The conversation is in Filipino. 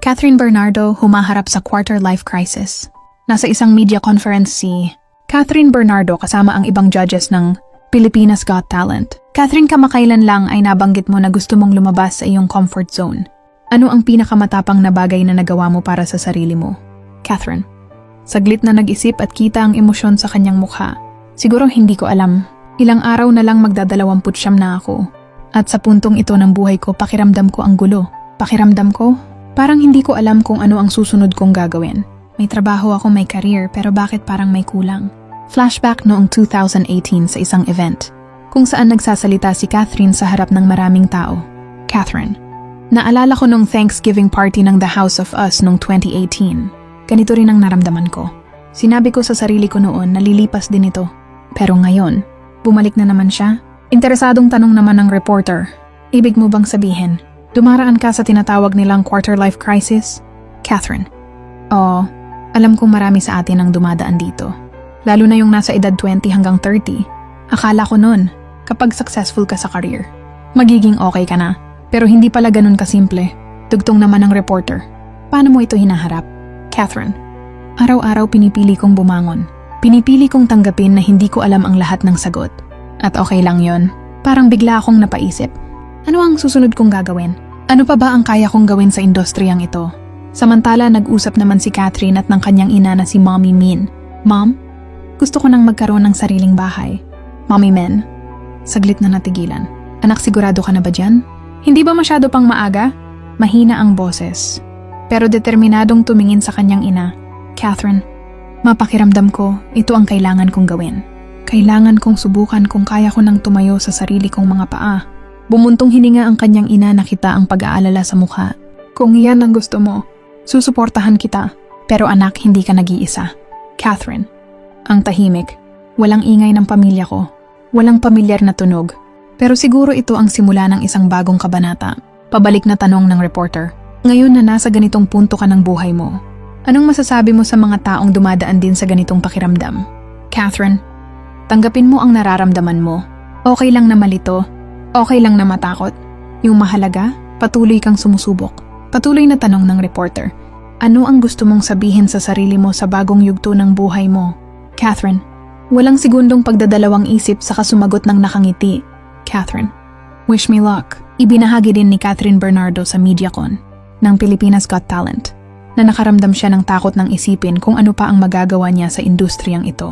Catherine Bernardo humaharap sa quarter-life crisis. Nasa isang media conference si Catherine Bernardo kasama ang ibang judges ng Pilipinas Got Talent. Catherine, kamakailan lang ay nabanggit mo na gusto mong lumabas sa iyong comfort zone. Ano ang pinakamatapang na bagay na nagawa mo para sa sarili mo? Catherine. Saglit na nag-isip at kita ang emosyon sa kanyang mukha. Siguro hindi ko alam. Ilang araw na lang magdadalawamputsyam na ako. At sa puntong ito ng buhay ko, pakiramdam ko ang gulo. Pakiramdam ko, parang hindi ko alam kung ano ang susunod kong gagawin. May trabaho ako, may career, pero bakit parang may kulang? Flashback noong 2018 sa isang event, kung saan nagsasalita si Catherine sa harap ng maraming tao. Catherine. Naalala ko nung Thanksgiving party ng The House of Us noong 2018. Ganito rin ang naramdaman ko. Sinabi ko sa sarili ko noon na lilipas din ito. Pero ngayon, bumalik na naman siya. Interesadong tanong naman ng reporter. Ibig mo bang sabihin, dumaraan ka sa tinatawag nilang quarter-life crisis? Catherine. Oo, alam kong marami sa atin ang dumadaan dito. Lalo na yung nasa edad 20 hanggang 30. Akala ko noon, kapag successful ka sa career, magiging okay ka na. Pero hindi pala ganun kasimple. Dugtong naman ng reporter. Paano mo ito hinaharap? Catherine. Araw-araw pinipili kong bumangon. Pinipili kong tanggapin na hindi ko alam ang lahat ng sagot. At okay lang yon. Parang bigla akong napaisip. Ano ang susunod kong gagawin? Ano pa ba ang kaya kong gawin sa industriyang ito? Samantala, nag-usap naman si Catherine at ng kanyang ina na si Mommy Min. Mom, gusto ko nang magkaroon ng sariling bahay. Mommy Min. Saglit na natigilan. Anak, sigurado ka na ba dyan? Hindi ba masyado pang maaga? Mahina ang boses. Pero determinadong tumingin sa kanyang ina. Catherine, mapakiramdam ko, ito ang kailangan kong gawin. Kailangan kong subukan kung kaya ko nang tumayo sa sarili kong mga paa. Bumuntong hininga ang kanyang ina, nakita ang pag-aalala sa mukha. Kung iyan ang gusto mo, susuportahan kita. Pero anak, hindi ka nag-iisa. Catherine. Ang tahimik. Walang ingay ng pamilya ko. Walang pamilyar na tunog. Pero siguro ito ang simula ng isang bagong kabanata. Pabalik na tanong ng reporter. Ngayon na nasa ganitong punto ka ng buhay mo, anong masasabi mo sa mga taong dumadaan din sa ganitong pakiramdam? Catherine. Tanggapin mo ang nararamdaman mo. Okay lang na malito. Okay lang na matakot. Yung mahalaga, patuloy kang sumusubok. Patuloy na tanong ng reporter. Ano ang gusto mong sabihin sa sarili mo sa bagong yugto ng buhay mo? Catherine. Walang segundong pagdadalawang isip saka sumagot ng nakangiti. Catherine. Wish me luck. Ibinahagi din ni Catherine Bernardo sa MediaCon ng Pilipinas Got Talent na nakaramdam siya ng takot ng isipin kung ano pa ang magagawa niya sa industriyang ito.